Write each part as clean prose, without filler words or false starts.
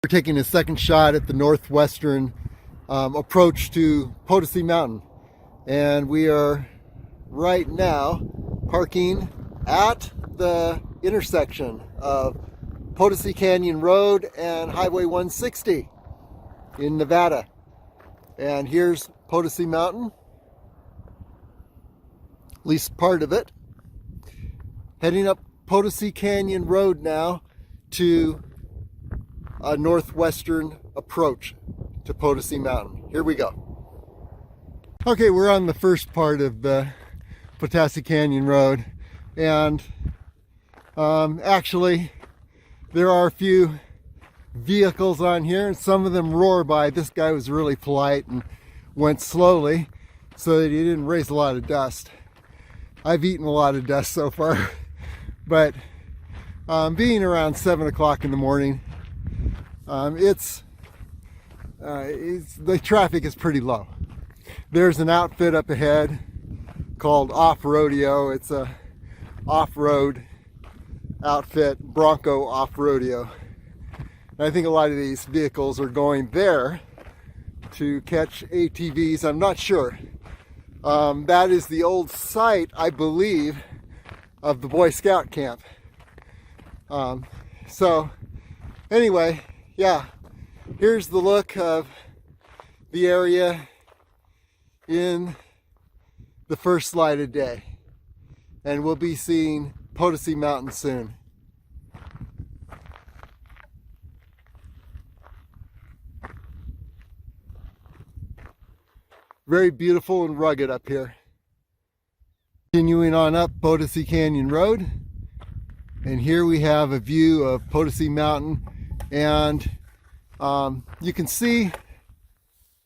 We're taking a second shot at the northwestern approach to Potosi Mountain, and we are right now parking at the intersection of Potosi Canyon Road and Highway 160 in Nevada. And here's Potosi Mountain, at least part of it. Heading up Potosi Canyon Road now to a northwestern approach to Potosi Mountain. Here we go. Okay, we're on the first part of the Potosi Canyon Road, and actually there are a few vehicles on here, and some of them roar by. This guy was really polite and went slowly so that he didn't raise a lot of dust. I've eaten a lot of dust so far, but being around 7 o'clock in the morning, the traffic is pretty low. There's an outfit up ahead called Off Rodeo. It's a off-road outfit, Bronco Off Rodeo. And I think a lot of these vehicles are going there to catch ATVs. I'm not sure. That is the old site, I believe, of the Boy Scout camp. So anyway, yeah, here's the look of the area in the first light of day, and we'll be seeing Potosi Mountain soon. Very beautiful and rugged up here. Continuing on up Potosi Canyon Road, and here we have a view of Potosi Mountain, and you can see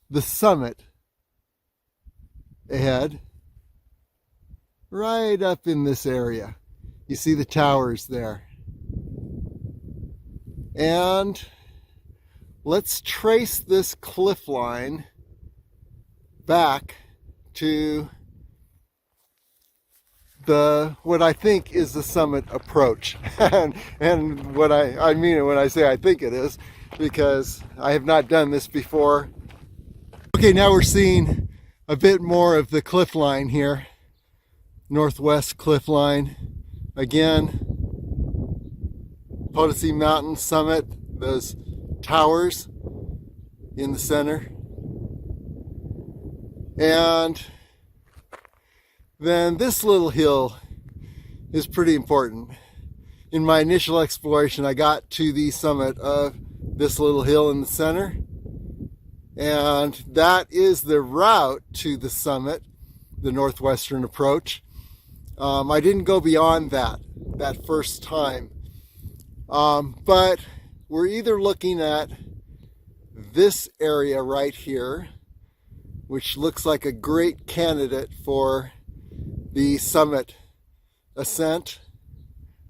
the summit ahead right up in this area. You see the towers there. And let's trace this cliff line back to what I think is the summit approach. and what I mean it when I say I think it is, because I have not done this before. Okay, now we're seeing a bit more of the cliff line here. Northwest cliff line. Again, Potosi Mountain summit, those towers in the center. And then this little hill is pretty important. In my initial exploration, I got to the summit of this little hill in the center, and that is the route to the summit, the northwestern approach. I didn't go beyond that first time, but we're either looking at this area right here, which looks like a great candidate for the summit ascent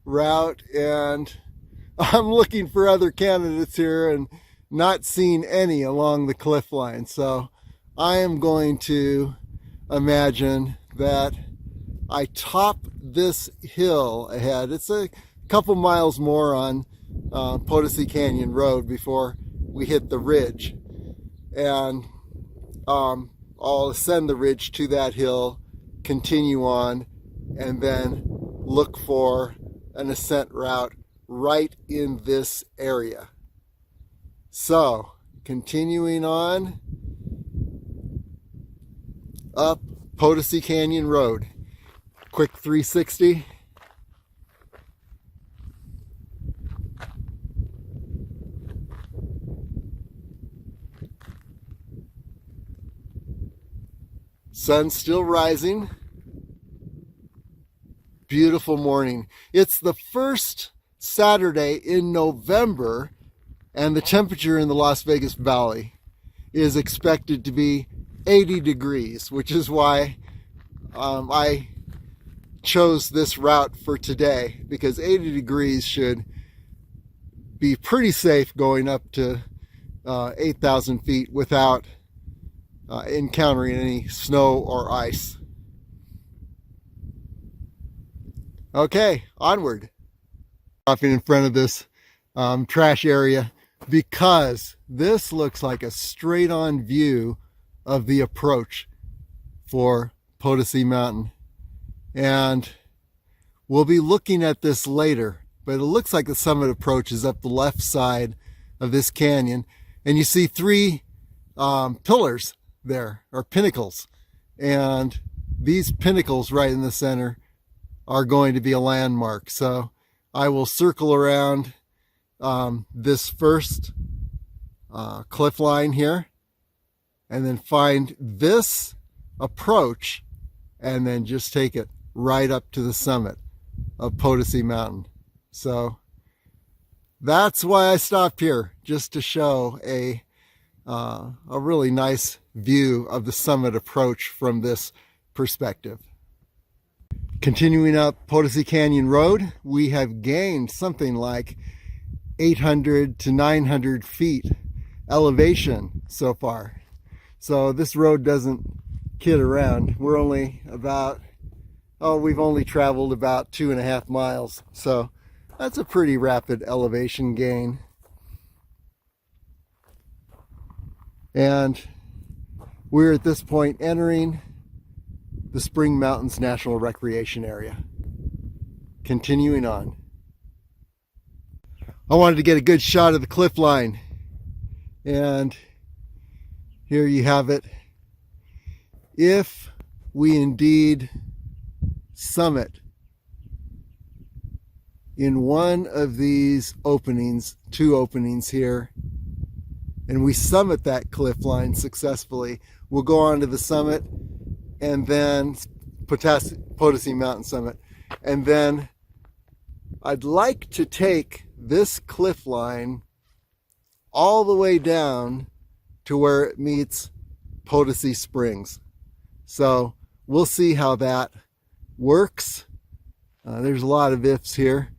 route, and I'm looking for other candidates here and not seeing any along the cliff line. So I am going to imagine that I top this hill ahead. It's a couple miles more on Potosi Canyon Road before we hit the ridge, and I'll ascend the ridge to that hill, continue on, and then look for an ascent route right in this area. So, continuing on up Potosi Canyon Road. Quick 360. Sun's still rising. Beautiful morning. It's the first Saturday in November, and the temperature in the Las Vegas Valley is expected to be 80 degrees, which is why I chose this route for today, because 80 degrees should be pretty safe going up to 8,000 feet without encountering any snow or ice. Okay, onward. Dropping in front of this trash area because this looks like a straight on view of the approach for Potosi Mountain. And we'll be looking at this later, but it looks like the summit approach is up the left side of this canyon. And you see three pillars there, or pinnacles. And these pinnacles right in the center are going to be a landmark. So I will circle around this first cliff line here, and then find this approach, and then just take it right up to the summit of Potosi Mountain. So that's why I stopped here, just to show a really nice view of the summit approach from this perspective. Continuing up Potosi Canyon Road, we have gained something like 800 to 900 feet elevation so far. So this road doesn't kid around. We're only about, we've only traveled about 2.5 miles. So that's a pretty rapid elevation gain. And we're at this point entering the Spring Mountains National Recreation Area. Continuing on. I wanted to get a good shot of the cliff line, and here you have it. If we indeed summit in one of these openings, 2 openings here, and we summit that cliff line successfully, we'll go on to the summit, and then Potosi Mountain Summit. And then I'd like to take this cliff line all the way down to where it meets Potosi Springs. So we'll see how that works. There's a lot of ifs here,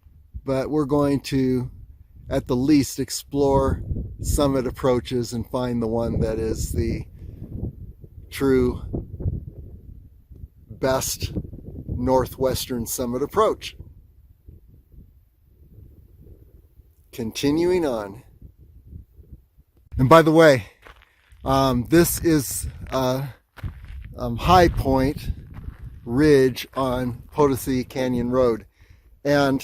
but we're going to at the least explore summit approaches and find the one that is the true best northwestern summit approach. Continuing on. And by the way, this is a high point ridge on Potosi Canyon Road. And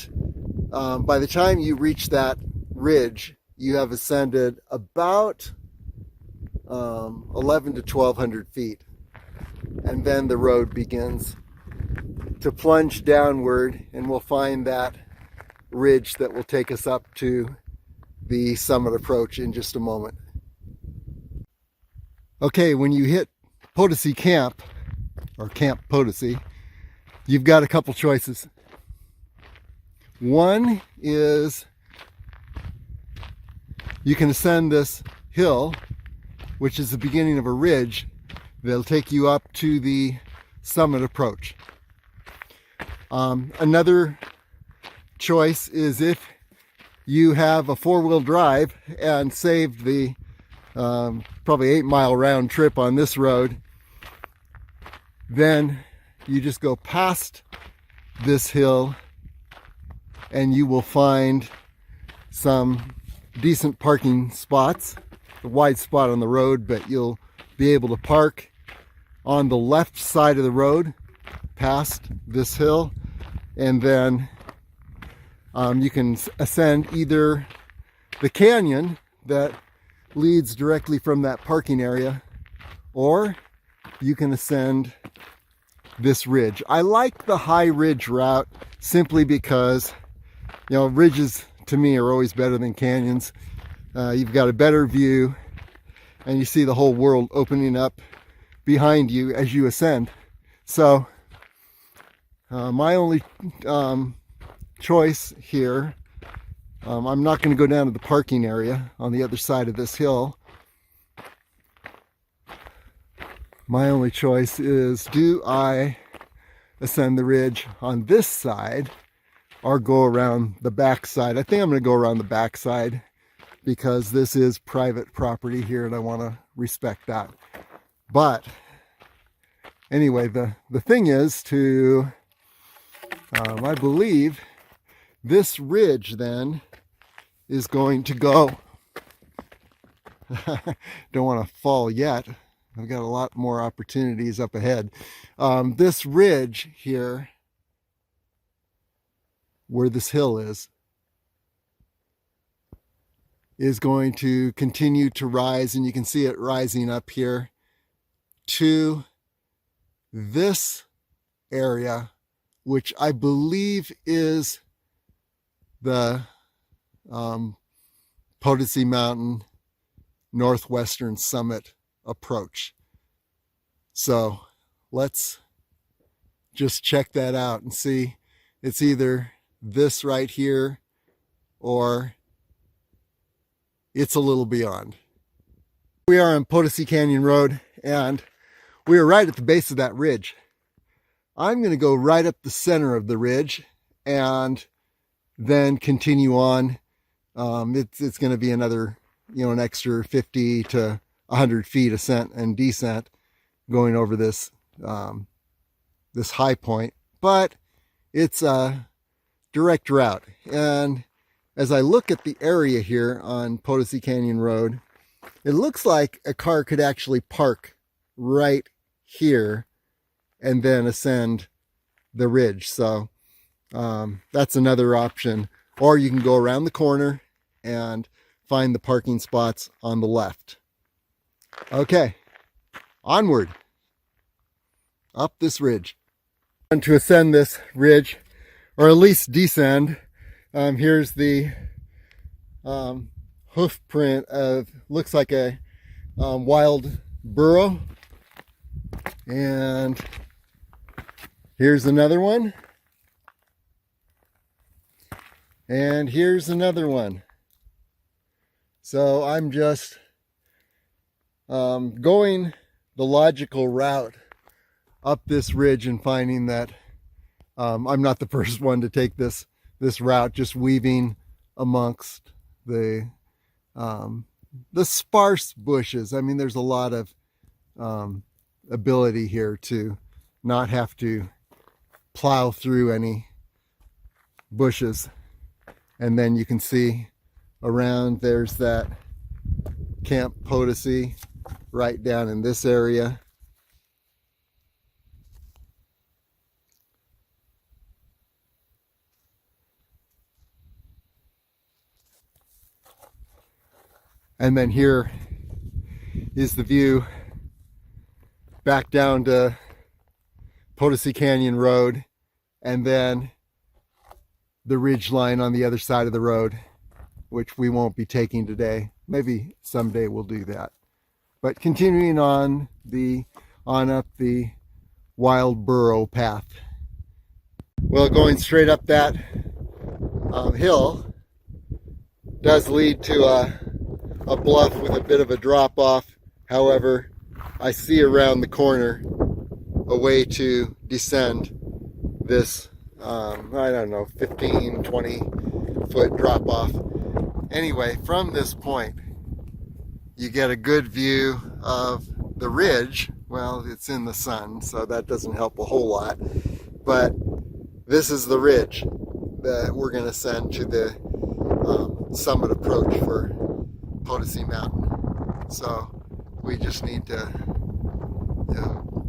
by the time you reach that ridge, you have ascended about 11 to 1,200 feet. And then the road begins to plunge downward, and we'll find that ridge that will take us up to the summit approach in just a moment. Okay, when you hit Potosi Camp, or Camp Potosi, you've got a couple choices. One is you can ascend this hill, which is the beginning of a ridge that'll take you up to the summit approach. Another choice is if you have a 4-wheel drive and saved the probably 8-mile round trip on this road, then you just go past this hill and you will find some decent parking spots. A wide spot on the road, but you'll be able to park on the left side of the road past this hill, and then you can ascend either the canyon that leads directly from that parking area, or you can ascend this ridge. I like the high ridge route simply because, you know, ridges to me are always better than canyons. You've got a better view, and you see the whole world opening up behind you as you ascend. So my only choice here, I'm not going to go down to the parking area on the other side of this hill. My only choice is, do I ascend the ridge on this side or go around the back side? I think I'm going to go around the back side because this is private property here and I want to respect that. But anyway, the thing is to, I believe this ridge then is going to go Don't want to fall yet. I've got a lot more opportunities up ahead. This ridge here, where this hill is going to continue to rise, and you can see it rising up here to this area, which I believe is the Potosi Mountain Northwestern Summit approach. So let's just check that out and see. It's either this right here or it's a little beyond. We are on Potosi Canyon Road, and we are right at the base of that ridge. I'm going to go right up the center of the ridge and then continue on. It's going to be another, an extra 50 to 100 feet ascent and descent going over this this high point, but it's a direct route. And as I look at the area here on Potosi Canyon Road, it looks like a car could actually park right here and then ascend the ridge. So that's another option. Or you can go around the corner and find the parking spots on the left. Okay, onward up this ridge. And to ascend this ridge, or at least descend, here's the hoof print of, looks like a wild burro. And here's another one. And here's another one. So I'm just going the logical route up this ridge and finding that I'm not the first one to take this route, just weaving amongst the sparse bushes. I mean, there's a lot of ability here to not have to plow through any bushes. And then you can see around, there's that Camp Potosi right down in this area. And then here is the view back down to Potosi Canyon Road, and then the ridge line on the other side of the road, which we won't be taking today. Maybe someday we'll do that. But continuing on up the wild burro path. Well, going straight up that hill does lead to a bluff with a bit of a drop off. However, I see around the corner a way to descend this I don't know, 15, 20 foot drop off. Anyway, from this point, you get a good view of the ridge. Well, it's in the sun, so that doesn't help a whole lot. But this is the ridge that we're going to send to the summit approach for Potosi Mountain. So we just need to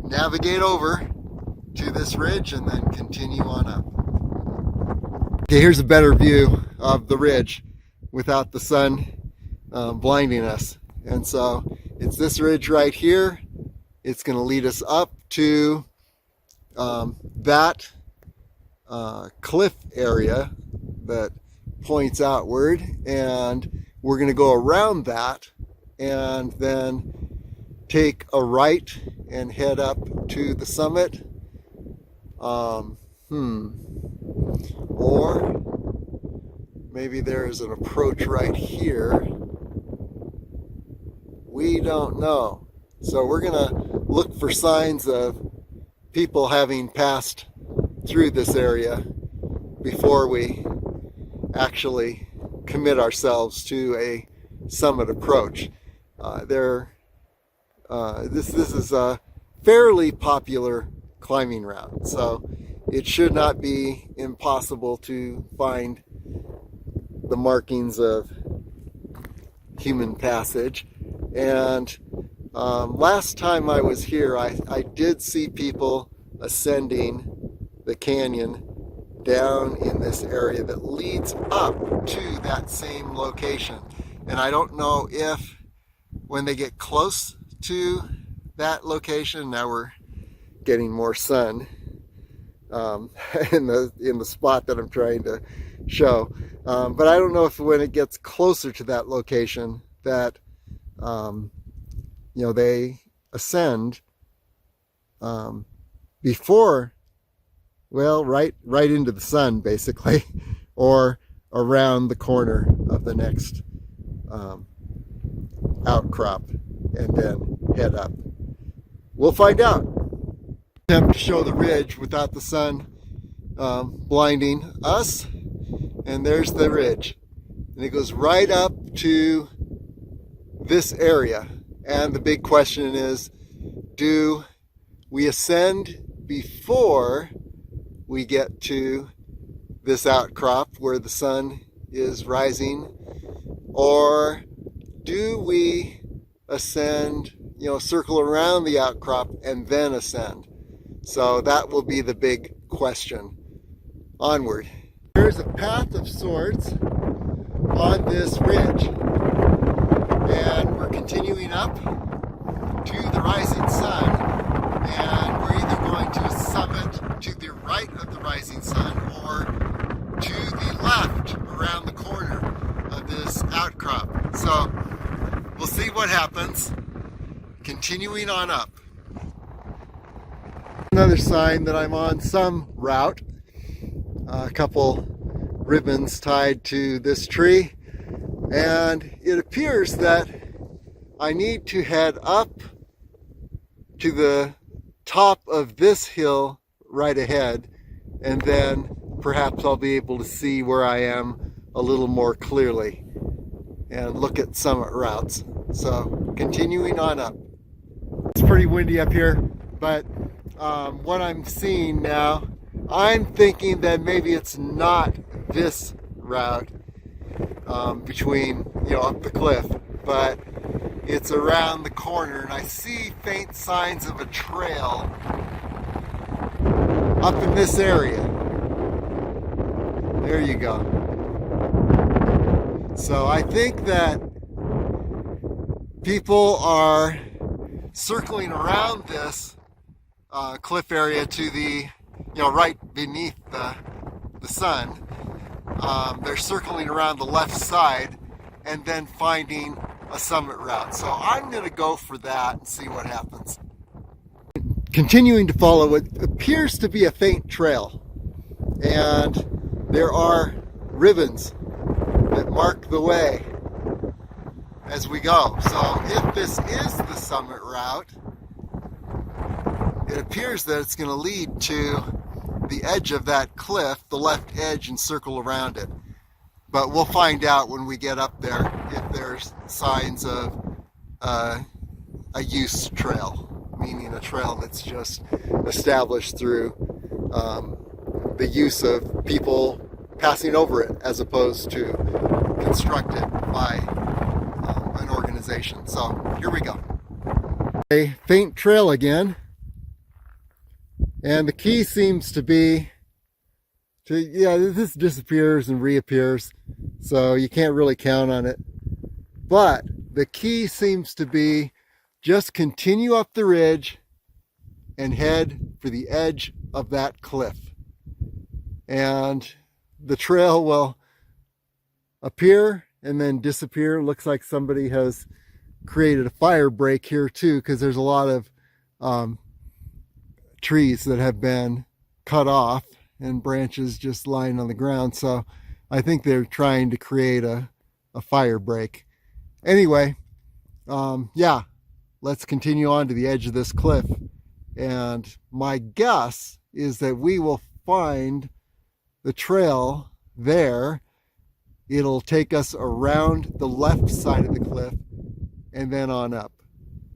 navigate over to this ridge and then continue on up. Okay, here's a better view of the ridge without the sun blinding us. And so it's this ridge right here. It's going to lead us up to that cliff area that points outward, and we're going to go around that and then take a right and head up to the summit. Or maybe there's an approach right here. We don't know. So we're gonna look for signs of people having passed through this area before we actually commit ourselves to a summit approach. This is a fairly popular climbing route, so it should not be impossible to find the markings of human passage. And last time I was here, I did see people ascending the canyon down in this area that leads up to that same location. And I don't know if when they get close to that location, now we're getting more sun in the spot that I'm trying to show, but I don't know if when it gets closer to that location that they ascend before, well, right into the sun basically, or around the corner of the next outcrop and then head up. We'll find out. Attempt to show the ridge without the sun blinding us, and there's the ridge, and it goes right up to this area. And the big question is, do we ascend before we get to this outcrop where the sun is rising, or do we ascend, circle around the outcrop and then ascend? So that will be the big question. Onward. There's a path of sorts on this ridge, and we're continuing up to the rising sun, and we're either going to a summit to the right of the rising sun or to the left around the corner of this outcrop. So we'll see what happens. Continuing on up. Another sign that I'm on some route. A couple ribbons tied to this tree, and it appears that I need to head up to the top of this hill right ahead, and then perhaps I'll be able to see where I am a little more clearly and look at summit routes. So continuing on up. It's pretty windy up here, but what I'm seeing now, I'm thinking that maybe it's not this route between, up the cliff, but it's around the corner, and I see faint signs of a trail up in this area. There you go. So I think that people are circling around this cliff area to the, right beneath the sun. They're circling around the left side and then finding a summit route. So I'm going to go for that and see what happens. Continuing to follow what appears to be a faint trail, and there are ribbons that mark the way as we go. So if this is the summit route, it appears that it's going to lead to the edge of that cliff, the left edge, and circle around it. But we'll find out when we get up there if there's signs of a use trail, meaning a trail that's just established through the use of people passing over it as opposed to constructed by an organization. So here we go. A faint trail again. And the key seems to be this disappears and reappears, so you can't really count on it. But the key seems to be just continue up the ridge and head for the edge of that cliff. And the trail will appear and then disappear. Looks like somebody has created a fire break here too, because there's a lot of trees that have been cut off and branches just lying on the ground. So I think they're trying to create a fire break. Anyway, let's continue on to the edge of this cliff. And my guess is that we will find the trail there. It'll take us around the left side of the cliff and then on up.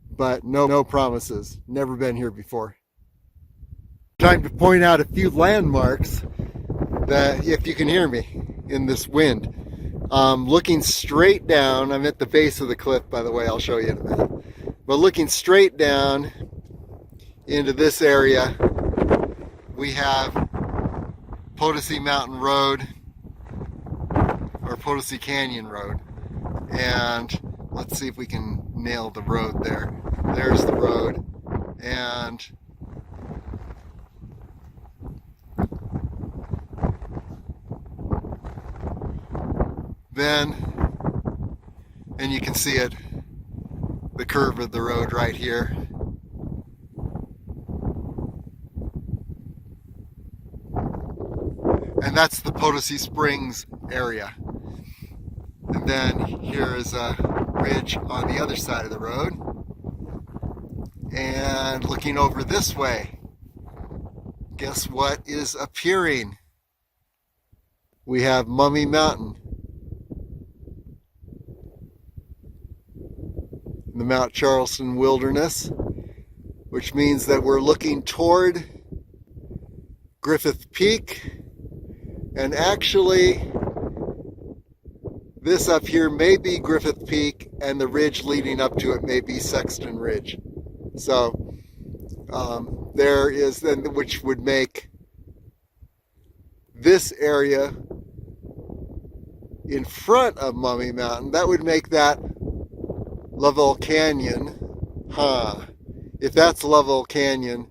But no promises. Never been here before. Time to point out a few landmarks that, if you can hear me in this wind, Looking straight down, I'm at the base of the cliff, by the way, I'll show you in a minute. But looking straight down into this area, we have Potosi Mountain Road, or Potosi Canyon Road. And let's see if we can nail the road there. There's the road. And then, and you can see it, the curve of the road right here. And that's the Potosi Springs area. And then here is a ridge on the other side of the road. And looking over this way, guess what is appearing? We have Mummy Mountain. The Mount Charleston Wilderness, which means that we're looking toward Griffith Peak. And actually, this up here may be Griffith Peak, and the ridge leading up to it may be Sexton Ridge. So there is then, which would make this area in front of Mummy Mountain, that would make that Lovell Canyon. If that's Lovell Canyon,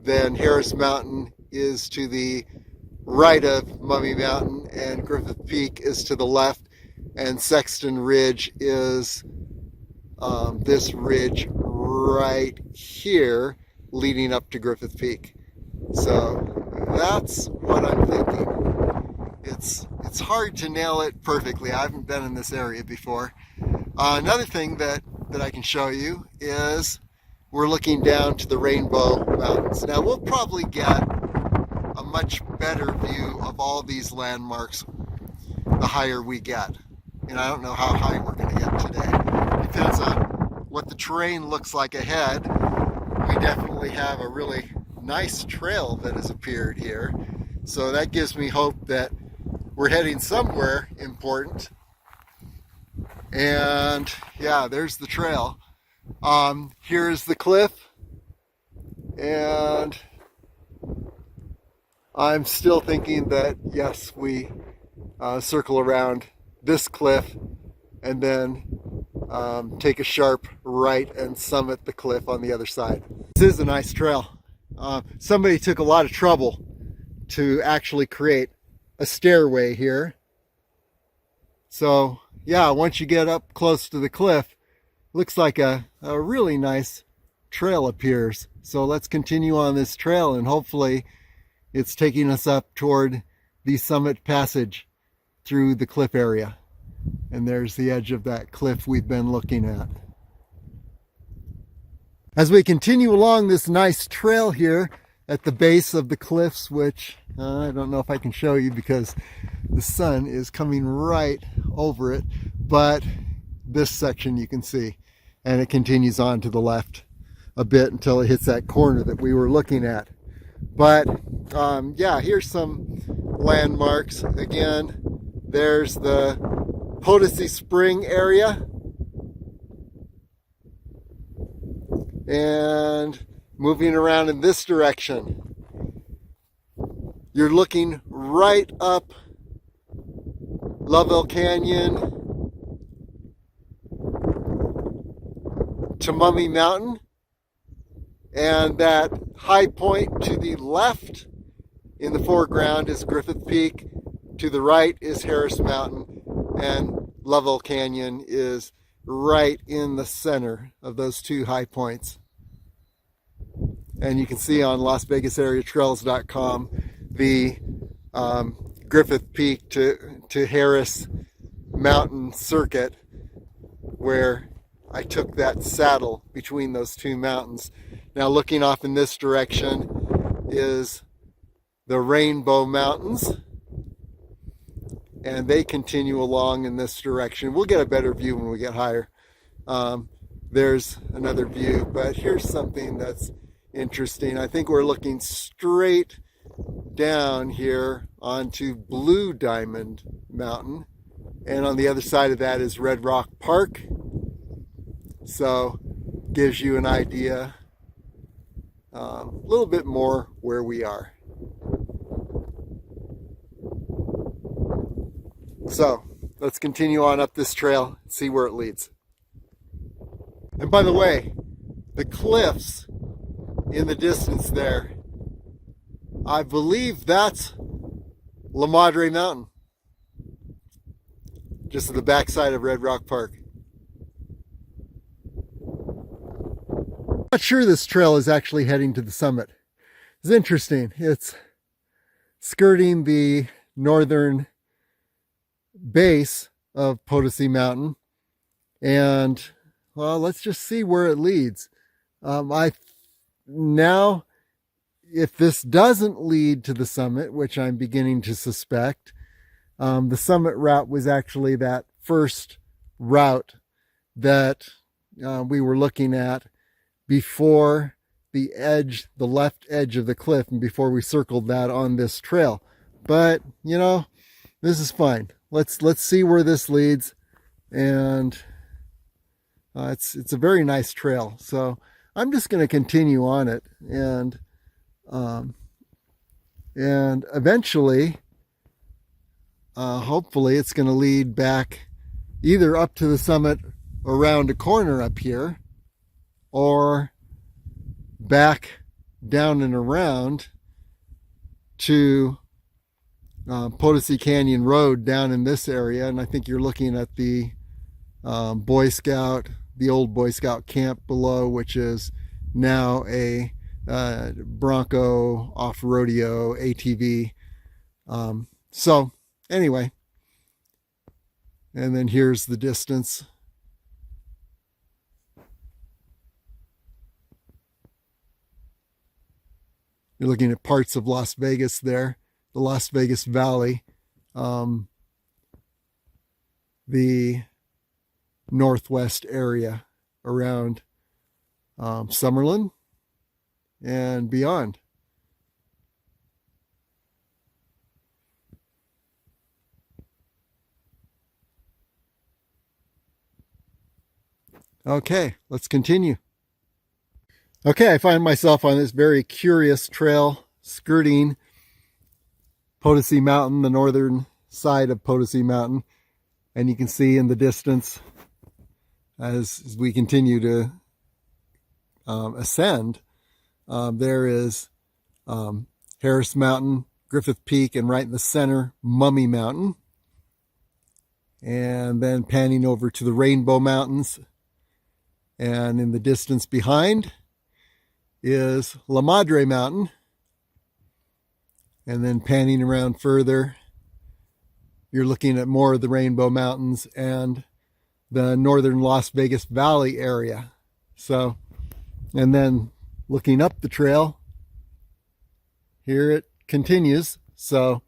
then Harris Mountain is to the right of Mummy Mountain and Griffith Peak is to the left, and Sexton Ridge is this ridge right here leading up to Griffith Peak. So that's what I'm thinking. It's hard to nail it perfectly. I haven't been in this area before. Another thing that I can show you is we're looking down to the Rainbow Mountains. Now we'll probably get a much better view of all these landmarks the higher we get. And I don't know how high we're going to get today. It depends on what the terrain looks like ahead. We definitely have a really nice trail that has appeared here. So that gives me hope that we're heading somewhere important. And yeah, there's the trail. Here's the cliff. And I'm still thinking that yes, we circle around this cliff and then take a sharp right and summit the cliff on the other side. This is a nice trail. Somebody took a lot of trouble to actually create a stairway here. So yeah, once you get up close to the cliff, looks like a really nice trail appears. So let's continue on this trail, and hopefully it's taking us up toward the summit passage through the cliff area. And there's the edge of that cliff we've been looking at. As we continue along this nice trail here at the base of the cliffs, which I don't know if I can show you because the sun is coming right over it, but this section you can see, and it continues on to the left a bit until it hits that corner that we were looking at. But yeah, here's some landmarks. Again, there's the Potosi Spring area, and moving around in this direction, you're looking right up Lovell Canyon to Mummy Mountain, and that high point to the left in the foreground is Griffith Peak, to the right is Harris Mountain, and Lovell Canyon is right in the center of those two high points. And you can see on LasVegasAreaTrails.com the Griffith Peak to Harris Mountain circuit, where I took that saddle between those two mountains. Now looking off in this direction is the Rainbow Mountains, and they continue along in this direction. We'll get a better view when we get higher. There's another view, but here's something that's interesting. I think we're looking straight down here onto Blue Diamond Mountain, and on the other side of that is Red Rock Park. So gives you an idea a little bit more where we are. So let's continue on up this trail and see where it leads. And by the way, the cliffs in the distance there, I believe that's La Madre Mountain, just at the backside of Red Rock Park. I'm not sure this trail is actually heading to the summit. It's interesting. It's skirting the northern base of Potosi Mountain, and well, let's just see where it leads. Now, if this doesn't lead to the summit, which I'm beginning to suspect, the summit route was actually that first route that we were looking at before the edge, the left edge of the cliff, and before we circled that on this trail. But you know, this is fine. Let's see where this leads, and it's a very nice trail. So I'm just going to continue on it, and eventually, hopefully, it's going to lead back either up to the summit around a corner up here, or back down and around to Potosi Canyon Road down in this area. And I think you're looking at the Boy Scout, the old Boy Scout camp below, which is now a Bronco off-rodeo ATV. So anyway, and then here's the distance. You're looking at parts of Las Vegas there, the Las Vegas Valley, the northwest area around Summerlin and beyond. Okay, let's continue. Okay, I find myself on this very curious trail skirting Potosi Mountain, the northern side of Potosi Mountain. And you can see in the distance, as we continue to ascend, there is Harris Mountain, Griffith Peak, and right in the center, Mummy Mountain. And then panning over to the Rainbow Mountains. And in the distance behind is La Madre Mountain. And then panning around further, you're looking at more of the Rainbow Mountains and the northern Las Vegas Valley area. So, and then looking up the trail, here it continues. So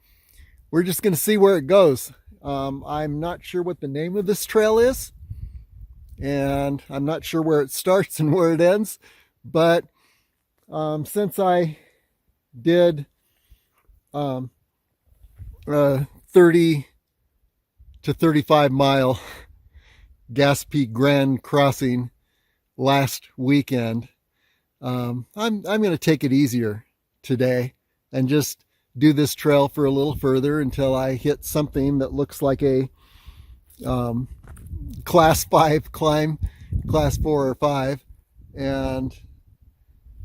we're just going to see where it goes. I'm not sure what the name of this trail is, and I'm not sure where it starts and where it ends, but since I did 30 to 35 mile Gas Peak Grand Crossing last weekend, I'm going to take it easier today and just do this trail for a little further until I hit something that looks like a class 5 climb, class 4 or 5, and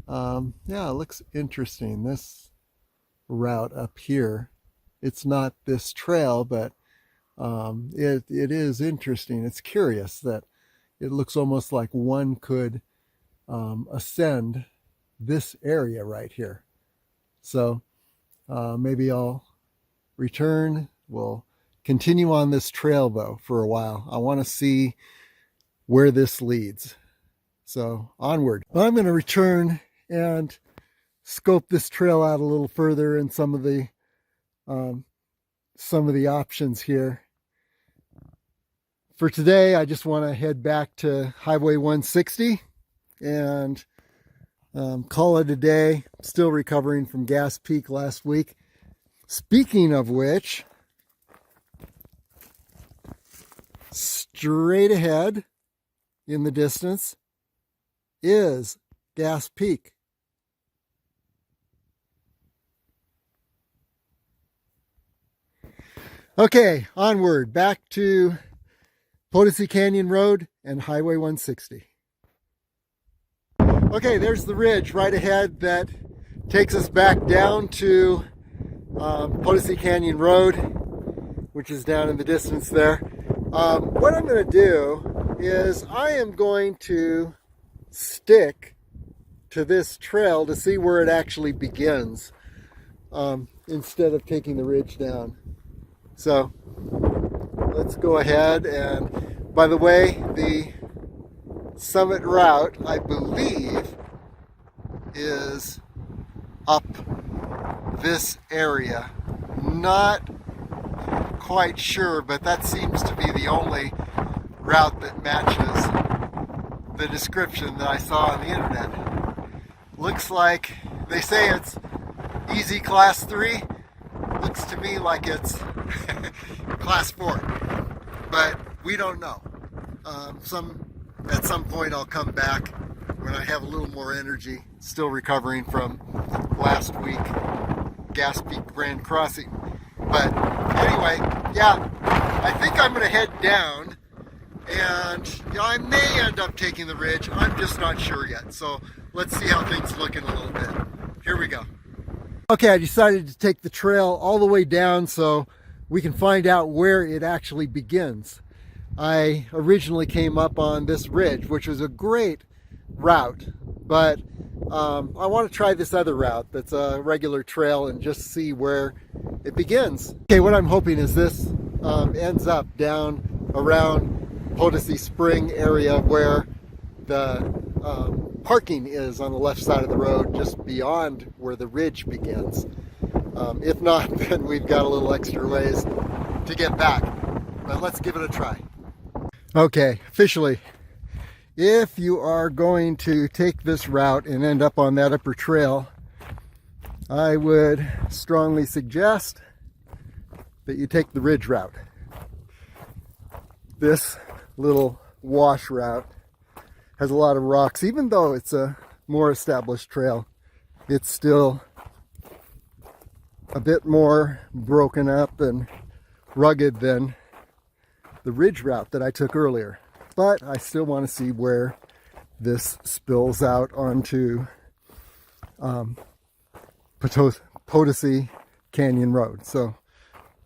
yeah, it looks interesting. This route up here, it's not this trail, but it is interesting. It's curious that it looks almost like one could ascend this area right here. So maybe I'll return. We'll continue on this trail though for a while. I want to see where this leads. So onward. Well, I'm going to return and scope this trail out a little further and some of the options here. For today, I just want to head back to Highway 160 and call it a day. Still recovering from Gas Peak last week. Speaking of which, straight ahead in the distance is Gas Peak. Okay, onward, back to Potosi Canyon Road and Highway 160. Okay, there's the ridge right ahead that takes us back down to Potosi Canyon Road, which is down in the distance there. What I'm going to do is I am going to stick to this trail to see where it actually begins, instead of taking the ridge down. So let's go ahead, and by the way, the summit route, I believe, is up this area. Not quite sure, but that seems to be the only route that matches the description that I saw on the internet. Looks like they say it's easy class 3. Looks to me like it's class 4, but we don't know. At some point I'll come back when I have a little more energy, still recovering from last week Gas Peak Grand Crossing. But anyway, yeah, I think I'm going to head down, and I may end up taking the ridge. I'm just not sure yet. So let's see how things look in a little bit. Here we go. Okay, I decided to take the trail all the way down so we can find out where it actually begins. I originally came up on this ridge, which was a great route, but I want to try this other route that's a regular trail and just see where it begins. Okay, what I'm hoping is this ends up down around Potosi Spring area where the parking is on the left side of the road, just beyond where the ridge begins. If not, then we've got a little extra ways to get back, but let's give it a try. Okay, officially, if you are going to take this route and end up on that upper trail, I would strongly suggest that you take the ridge route. This little wash route has a lot of rocks. Even though it's a more established trail, it's still a bit more broken up and rugged than the ridge route that I took earlier. But I still want to see where this spills out onto Potosi Canyon Road. So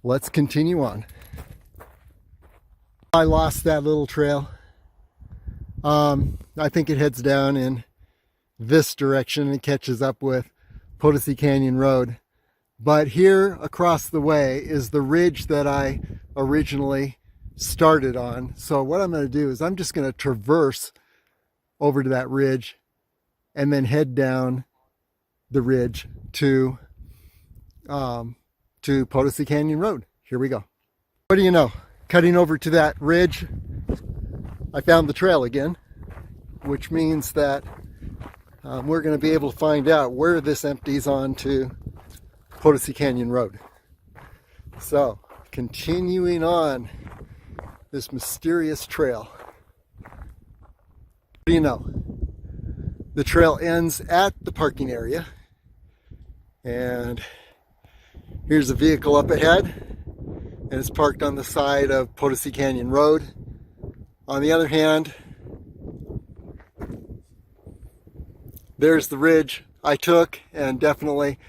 let's continue on. I lost that little trail. I think it heads down in this direction and catches up with Potosi Canyon Road. But here across the way is the ridge that I originally started on. So what I'm going to do is I'm just going to traverse over to that ridge and then head down the ridge to Potosi Canyon Road. Here we go. What do you know? Cutting over to that ridge, I found the trail again, which means that we're going to be able to find out where this empties onto Potosi Canyon Road. So, continuing on this mysterious trail. What do you know? The trail ends at the parking area, and here's a vehicle up ahead, and it's parked on the side of Potosi Canyon Road. On the other hand, there's the ridge I took, and definitely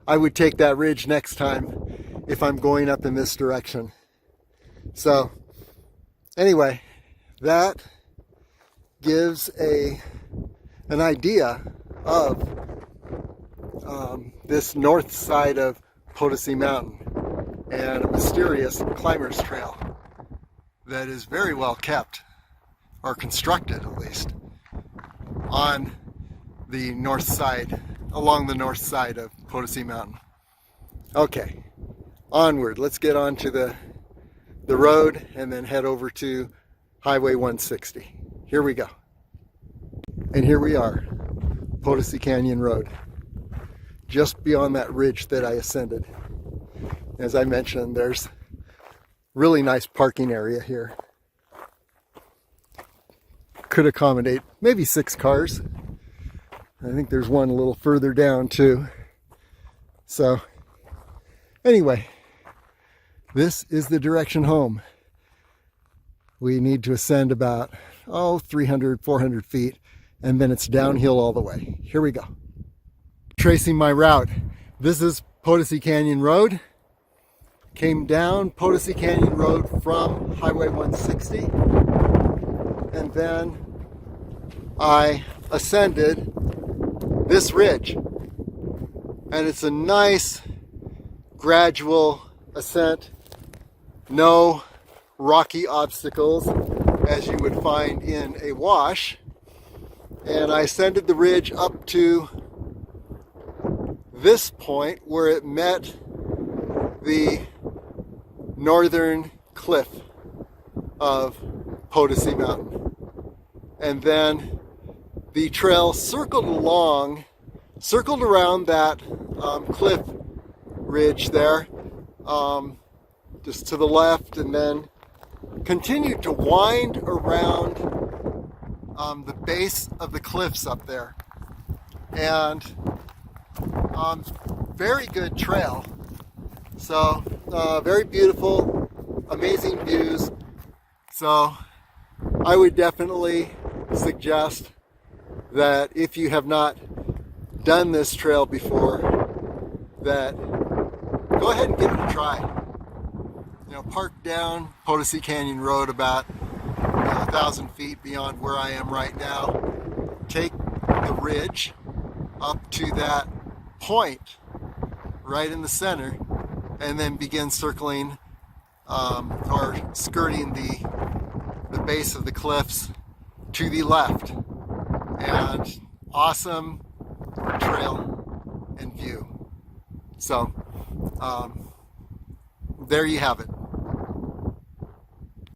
I would take that ridge next time if I'm going up in this direction. So anyway, that gives an idea of this north side of Potosi Mountain and a mysterious climber's trail that is very well kept, or constructed at least, on the north side, along the north side of Potosi Mountain. Okay, onward. Let's get on to the road and then head over to Highway 160. Here we go. And here we are, Potosi Canyon Road, just beyond that ridge that I ascended. As I mentioned, there's really nice parking area here. could accommodate maybe 6 cars. I think there's one a little further down too. So anyway, this is the direction home. We need to ascend about 300, 400 feet, and then it's downhill all the way. Here we go. Tracing my route. This is Potosi Canyon Road. Came down Potosi Canyon Road from Highway 160, and then I ascended this ridge, and it's a nice gradual ascent, no rocky obstacles as you would find in a wash. And I ascended the ridge up to this point where it met the northern cliff of Potosi Mountain. And then the trail circled around that cliff ridge there, just to the left, and then continued to wind around the base of the cliffs up there. And very good trail. So very beautiful, amazing views. So I would definitely suggest that if you have not done this trail before, that go ahead and give it a try. You know, park down Potosi Canyon Road about 1,000 feet beyond where I am right now. Take the ridge up to that point right in the center, and then begin circling or skirting the base of the cliffs to the left. And awesome trail and view. So there you have it.